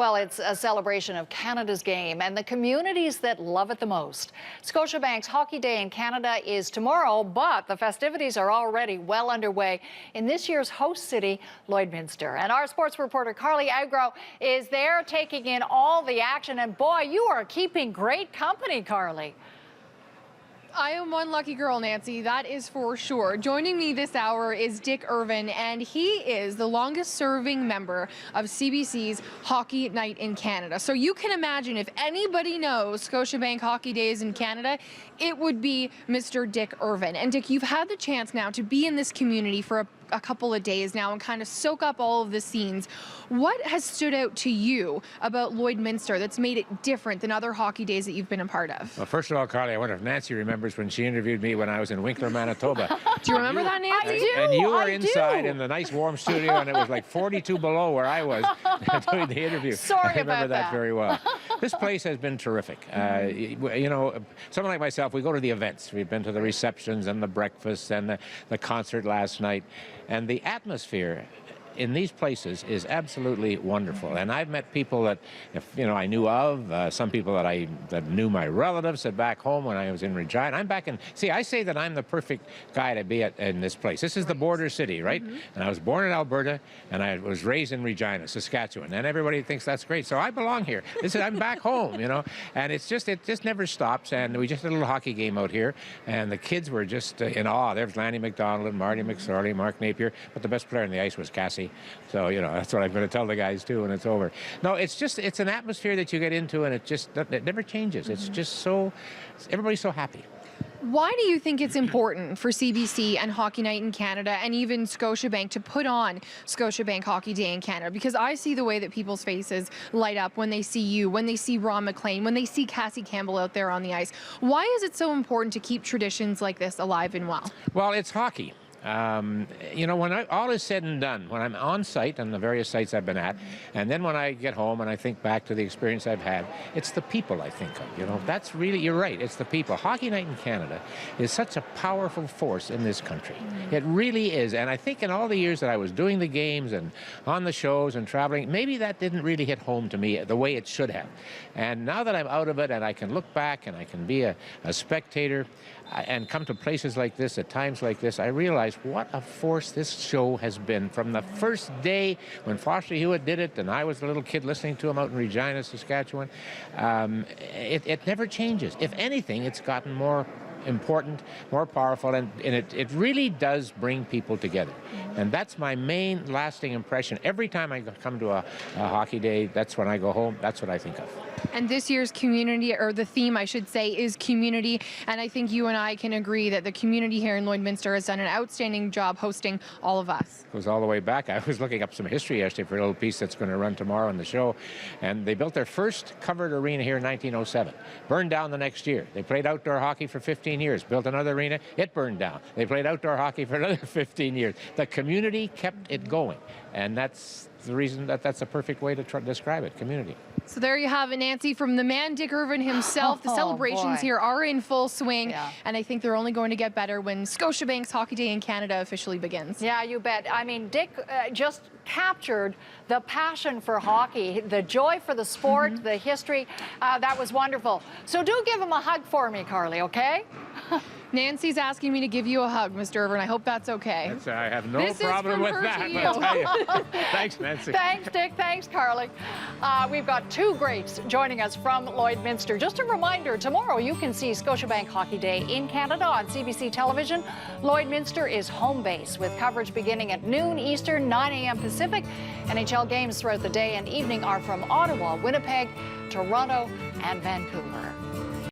Well, it's a celebration of Canada's game and the communities that love it the most. Scotiabank's Hockey Day in Canada is tomorrow, but the festivities are already well underway in this year's host city, Lloydminster. And our sports reporter Carly Agro is there taking in all the action. And boy, you are keeping great company, Carly. I am one lucky girl, Nancy, that is for sure. Joining me this hour is Dick Irvin, and he is the longest serving member of CBC's Hockey Night in Canada. So you can imagine if anybody knows Scotiabank Hockey Days in Canada, it would be Mr. Dick Irvin. And Dick, you've had the chance now to be in this community for a couple of days now and kind of soak up all of the scenes. What has stood out to you about Lloydminster that's made it different than other hockey days that you've been a part of? Well, first of all, Carly, I wonder if Nancy remembers when she interviewed me when I was in Winkler, Manitoba. Do you remember that, Nancy? I do. And you were inside in the nice warm studio, and it was like 42 below where I was doing the interview. Sorry I remember about that very well. This place has been terrific. You know, someone like myself, we go to the events. We've been to the receptions and the breakfasts and the concert last night. And the atmosphere in these places is absolutely wonderful. And I've met people that, I knew of, some people that knew my relatives that back home when I was in Regina. I'm back in, see, I say that I'm the perfect guy to be in this place. This is the border city, right? And I was born in Alberta, and I was raised in Regina, Saskatchewan. And everybody thinks that's great. So I belong here. I'm back home, and it just never stops. And we just did a little hockey game out here, and the kids were just in awe. There's Lanny McDonald and Marty McSorley, Mark Napier, but the best player on the ice was Cassie. So, that's what I'm going to tell the guys, too, when it's over. No, it's an atmosphere that you get into, and it never changes. It's just everybody's so happy. Why do you think it's important for CBC and Hockey Night in Canada and even Scotiabank to put on Scotiabank Hockey Day in Canada? Because I see the way that people's faces light up when they see you, when they see Ron MacLean, when they see Cassie Campbell out there on the ice. Why is it so important to keep traditions like this alive and well? Well, it's hockey. When all is said and done, when I'm on site on the various sites I've been at, and then when I get home and I think back to the experience I've had, it's the people I think of, That's really, you're right, it's the people. Hockey Night in Canada is such a powerful force in this country. It really is, and I think in all the years that I was doing the games and on the shows and traveling, maybe that didn't really hit home to me the way it should have. And now that I'm out of it and I can look back and I can be a spectator and come to places like this at times like this, I realize what a force this show has been from the first day when Foster Hewitt did it and I was a little kid listening to him out in Regina, Saskatchewan. It never changes. If anything, it's gotten more important, more powerful, and it really does bring people together. And that's my main lasting impression. Every time I come to a hockey day, that's when I go home, that's what I think of. And this year's community, or the theme, I should say, is community. And I think you and I can agree that the community here in Lloydminster has done an outstanding job hosting all of us. It goes all the way back. I was looking up some history yesterday for a little piece that's going to run tomorrow in the show. And they built their first covered arena here in 1907. Burned down the next year. They played outdoor hockey for 15 years. Built another arena. It burned down. They played outdoor hockey for another 15 years. The community kept it going. And that's the reason that's a perfect way to describe it, community. So there you have it, Nancy, from the man Dick Irvin himself. The celebrations here are in full swing, and I think they're only going to get better when Scotiabank's Hockey Day in Canada officially begins. Yeah, you bet. I mean, Dick just captured the passion for hockey, the joy for the sport, the history. That was wonderful. So do give him a hug for me, Carly, okay? Nancy's asking me to give you a hug, Mr. Irvin. I hope that's okay. I have no problem with that. I'll tell you. Thanks, Nancy. Thanks, Dick. Thanks, Carly. We've got two greats joining us from Lloydminster. Just a reminder, tomorrow you can see Scotiabank Hockey Day in Canada on CBC television. Lloydminster is home base with coverage beginning at noon Eastern, 9 a.m. Pacific. NHL games throughout the day and evening are from Ottawa, Winnipeg, Toronto, and Vancouver.